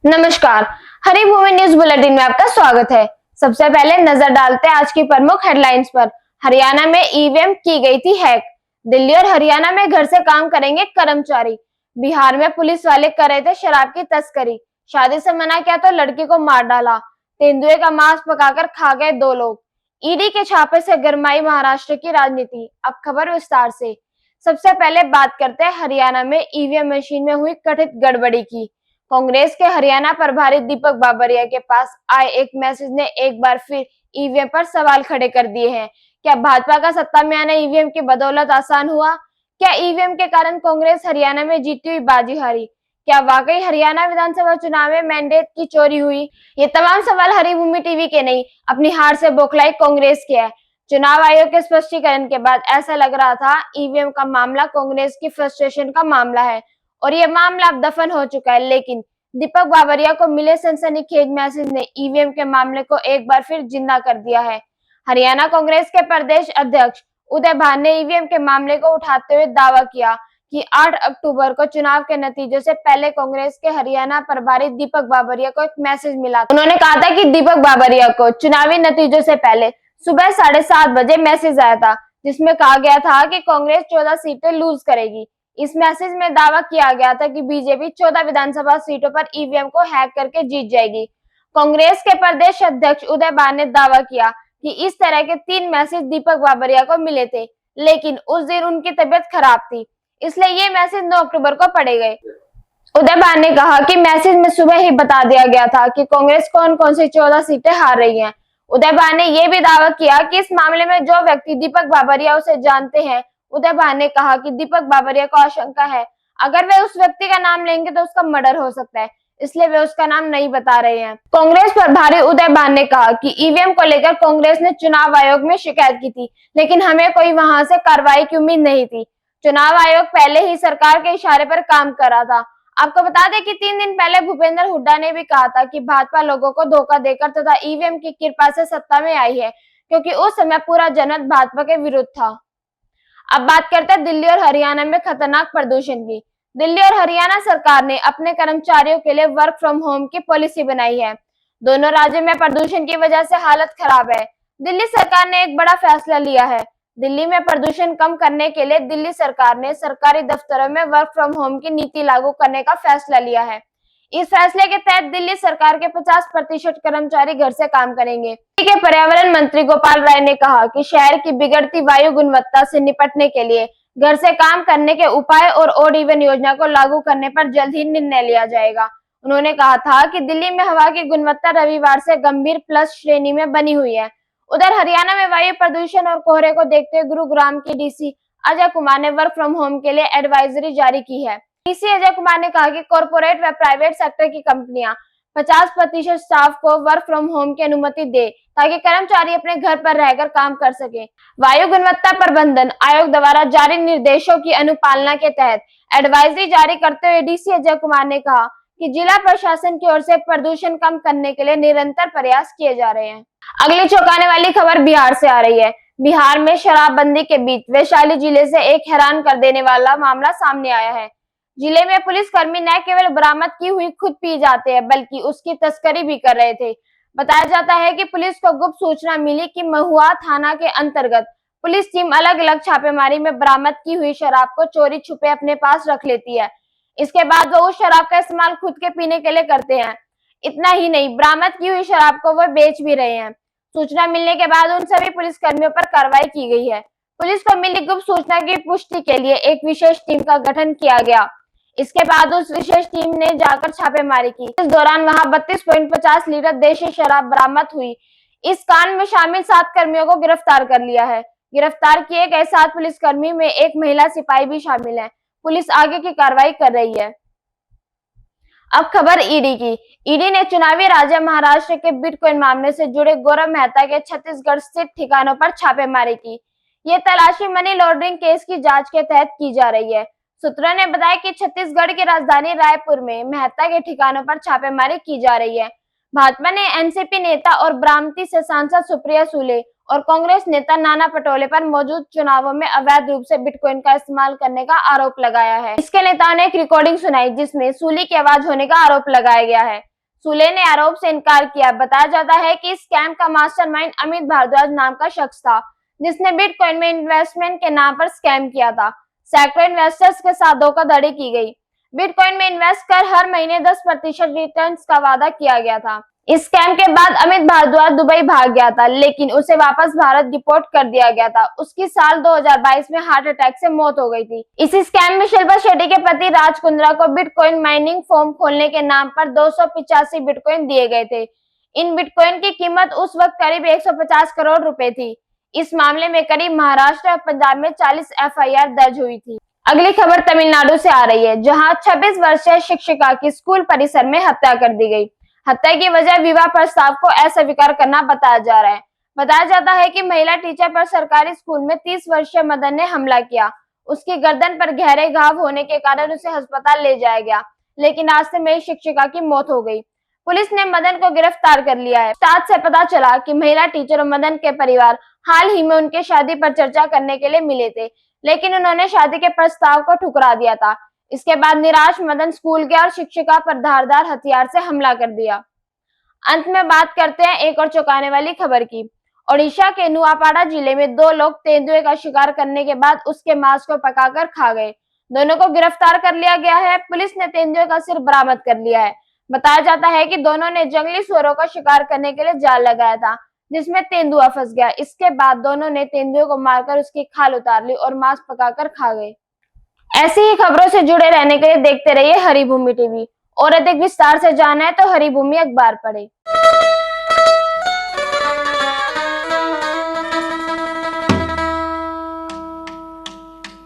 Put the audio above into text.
नमस्कार। हरी भूमि news bulletin में आपका स्वागत है। सबसे पहले नजर डालते हैं आज की प्रमुख हेडलाइंस पर। हरियाणा में ईवीएम की गई थी हैक। दिल्ली और हरियाणा में घर से काम करेंगे कर्मचारी। बिहार में पुलिस वाले कर रहे थे शराब की तस्करी। शादी से मना किया तो लड़की को मार डाला। तेंदुए का मांस पकाकर खा गए 2 लोग। ईडी के छापे से गरमाई महाराष्ट्र की राजनीति। अब खबर विस्तार से। सबसे पहले बात करते हैं हरियाणा में ईवीएम मशीन में हुई कथित गड़बड़ी की। कांग्रेस के हरियाणा प्रभारी दीपक बाबरिया के पास आए एक मैसेज ने एक बार फिर ईवीएम पर सवाल खड़े कर दिए हैं। क्या भाजपा का सत्ता में आना ईवीएम की बदौलत आसान हुआ? क्या ईवीएम के कारण कांग्रेस हरियाणा में जीती हुई बाजी हारी? क्या वाकई हरियाणा विधानसभा चुनाव में मैंडेट की चोरी हुई? ये तमाम सवाल हरी भूमि टीवी के नहीं, अपनी हार से बौखलाई कांग्रेस के है। चुनाव आयोग के स्पष्टीकरण के बाद ऐसा लग रहा था ईवीएम का मामला कांग्रेस की फ्रस्ट्रेशन का मामला है और ये मामला अब दफन हो चुका है, लेकिन दीपक बाबरिया को मिले सनसनीखेज मैसेज ने ईवीएम के मामले को एक बार फिर जिंदा कर दिया है। हरियाणा कांग्रेस के प्रदेश अध्यक्ष उदय भान ने ईवीएम के मामले को उठाते हुए दावा किया कि 8 अक्टूबर को चुनाव के नतीजों से पहले कांग्रेस के हरियाणा प्रभारी दीपक बाबरिया को एक मैसेज मिला। उन्होंने कहा था कि दीपक बाबरिया को चुनावी नतीजों से पहले सुबह 7:30 बजे मैसेज आया था, जिसमें कहा गया था कि कांग्रेस 14 सीटें लूज करेगी। इस मैसेज में दावा किया गया था कि बीजेपी 14 विधानसभा सीटों पर ईवीएम को हैक करके जीत जाएगी। कांग्रेस के प्रदेश अध्यक्ष उदय भान ने दावा किया कि इस तरह के 3 मैसेज दीपक बाबरिया को मिले थे, लेकिन उस दिन उनकी तबीयत खराब थी, इसलिए ये मैसेज 9 अक्टूबर को पढ़े गए। उदय भान ने कहा कि मैसेज में सुबह ही बता दिया गया था कि कांग्रेस कौन कौन सी 14 सीटें हार रही है। उदय भान ने यह भी दावा किया कि इस मामले में जो व्यक्ति दीपक बाबरिया उसे जानते हैं। उदय भान ने कहा कि दीपक बाबरिया को आशंका है अगर वे उस व्यक्ति का नाम लेंगे तो उसका मर्डर हो सकता है, इसलिए वे उसका नाम नहीं बता रहे हैं। कांग्रेस प्रभारी उदय भान ने कहा कि ईवीएम को लेकर कांग्रेस ने चुनाव आयोग में शिकायत की थी, लेकिन हमें कोई वहां से कार्रवाई की उम्मीद नहीं थी। चुनाव आयोग पहले ही सरकार के इशारे पर काम कर रहा था। आपको बता दें कि 3 दिन पहले भूपेंद्र हुड्डा ने भी कहा था कि भाजपा लोगों को धोखा देकर तथा ईवीएम की कृपा से सत्ता में आई है, क्योंकि उस समय पूरा जनमत भाजपा के विरुद्ध था। अब बात करते हैं दिल्ली और हरियाणा में खतरनाक प्रदूषण की। दिल्ली और हरियाणा सरकार ने अपने कर्मचारियों के लिए वर्क फ्रॉम होम की पॉलिसी बनाई है। दोनों राज्यों में प्रदूषण की वजह से हालत खराब है। दिल्ली सरकार ने एक बड़ा फैसला लिया है। दिल्ली में प्रदूषण कम करने के लिए दिल्ली सरकार ने सरकारी दफ्तरों में वर्क फ्रॉम होम की नीति लागू करने का फैसला लिया है। इस फैसले के तहत दिल्ली सरकार के 50% कर्मचारी घर से काम करेंगे। दिल्ली के पर्यावरण मंत्री गोपाल राय ने कहा कि शहर की बिगड़ती वायु गुणवत्ता से निपटने के लिए घर से काम करने के उपाय और ऑड इवन योजना को लागू करने पर जल्द ही निर्णय लिया जाएगा। उन्होंने कहा था कि दिल्ली में हवा की गुणवत्ता रविवार से गंभीर प्लस श्रेणी में बनी हुई है। उधर हरियाणा में वायु प्रदूषण और कोहरे को देखते हुए गुरुग्राम के डीसी अजय कुमार ने वर्क फ्रॉम होम के लिए एडवाइजरी जारी की है। डीसी अजय कुमार ने कहा कि कॉर्पोरेट व प्राइवेट सेक्टर की कंपनियां 50% स्टाफ को वर्क फ्रॉम होम की अनुमति दे, ताकि कर्मचारी अपने घर पर रहकर काम कर सके। वायु गुणवत्ता प्रबंधन आयोग द्वारा जारी निर्देशों की अनुपालना के तहत एडवाइजरी जारी करते हुए डीसी अजय कुमार ने कहा कि जिला प्रशासन की ओर से प्रदूषण कम करने के लिए निरंतर प्रयास किए जा रहे हैं। अगली चौंकाने वाली खबर बिहार से आ रही है। बिहार में शराबबंदी के बीच वैशाली जिले से एक हैरान कर देने वाला मामला सामने आया है। जिले में पुलिसकर्मी न केवल बरामद की हुई खुद पी जाते हैं, बल्कि उसकी तस्करी भी कर रहे थे। बताया जाता है कि पुलिस को गुप्त सूचना मिली कि महुआ थाना के अंतर्गत पुलिस टीम अलग अलग छापेमारी में बरामद की हुई शराब को चोरी छुपे अपने पास रख लेती है। इसके बाद वो उस शराब का इस्तेमाल खुद के पीने के लिए करते हैं। इतना ही नहीं, बरामद की हुई शराब को वो बेच भी रहे हैं। सूचना मिलने के बाद उन सभी पुलिसकर्मियों पर कार्रवाई की गई है। पुलिस को मिली गुप्त सूचना की पुष्टि के लिए एक विशेष टीम का गठन किया गया। इसके बाद उस विशेष टीम ने जाकर छापेमारी की। इस दौरान वहां 32.50 लीटर देशी शराब बरामद हुई। इस कांड में शामिल 7 कर्मियों को गिरफ्तार कर लिया है। गिरफ्तार किए गए 7 पुलिसकर्मी में एक महिला सिपाही भी शामिल है। पुलिस आगे की कार्रवाई कर रही है। अब खबर ईडी की। ईडी ने चुनावी राज्य महाराष्ट्र के बिटकॉइन मामले से जुड़े गौरव मेहता के छत्तीसगढ़ स्थित ठिकानों पर छापेमारी की। ये तलाशी मनी लॉन्ड्रिंग केस की जांच के तहत की जा रही है। सूत्रों ने बताया कि छत्तीसगढ़ की राजधानी रायपुर में मेहता के ठिकानों पर छापेमारी की जा रही है। भाजपा ने एनसीपी नेता और बारामती से सांसद सुप्रिया सुले और कांग्रेस नेता नाना पटोले पर मौजूद चुनावों में अवैध रूप से बिटकॉइन का इस्तेमाल करने का आरोप लगाया है। इसके नेताओं ने एक रिकॉर्डिंग सुनाई, जिसमें सूली की आवाज होने का आरोप लगाया गया है। सूले ने आरोप से इनकार किया। बताया जाता है कि इस स्कैम का मास्टरमाइंड अमित भारद्वाज नाम का शख्स था, जिसने बिटकॉइन में इन्वेस्टमेंट के नाम पर स्कैम किया था। सैकड़ों इन्वेस्टर्स के साथ धोखाधड़ी की गई। बिटकॉइन में इन्वेस्ट कर हर महीने 10% रिटर्न का वादा किया गया था। इस स्कैम के बाद अमित भारद्वाज दुबई भाग गया था, लेकिन उसे वापस भारत डिपोर्ट कर दिया गया था। उसकी साल 2022 में हार्ट अटैक से मौत हो गई थी। इस स्कैम में शिल्पा शेट्टी के पति राज कुंद्रा को बिटकॉइन माइनिंग फॉर्म खोलने के नाम पर 285 बिटकॉइन दिए गए थे। इन बिटकॉइन की कीमत उस वक्त करीब 150 करोड़ रुपए थी। इस मामले में करीब महाराष्ट्र और पंजाब में 40 FIR दर्ज हुई थी। अगली खबर तमिलनाडु से आ रही है, जहां 26 वर्षीय शिक्षिका की स्कूल परिसर में हत्या कर दी गई। हत्या की वजह विवाह प्रस्ताव को अस्वीकार करना बताया जा रहा है। बताया जाता है कि महिला टीचर पर सरकारी स्कूल में 30 वर्षीय मदन ने हमला किया। उसकी गर्दन पर गहरे घाव होने के कारण उसे अस्पताल ले जाया गया, लेकिन रास्ते में शिक्षिका की मौत हो गई। पुलिस ने मदन को गिरफ्तार कर लिया है। साथ से पता चला कि महिला टीचर और मदन के परिवार हाल ही में उनके शादी पर चर्चा करने के लिए मिले थे, लेकिन उन्होंने शादी के प्रस्ताव को ठुकरा दिया था। इसके बाद निराश मदन स्कूल गया और शिक्षिका पर धारदार हथियार से हमला कर दिया। अंत में बात करते हैं एक और चौंकाने वाली खबर की। ओडिशा के नुआपाड़ा जिले में 2 लोग तेंदुए का शिकार करने के बाद उसके मांस को पकाकर खा गए। दोनों को गिरफ्तार कर लिया गया है। पुलिस ने तेंदुए का सिर बरामद कर लिया है। बताया जाता है कि दोनों ने जंगली सुअरों का शिकार करने के लिए जाल लगाया था, जिसमें तेंदुआ फंस गया। इसके बाद दोनों ने तेंदुए को मारकर उसकी खाल उतार ली और मांस पकाकर खा गए। ऐसी ही खबरों से जुड़े रहने के लिए देखते रहिए हरी भूमि टीवी। और अधिक विस्तार से जानना है तो हरी भूमि अखबार पढ़ें।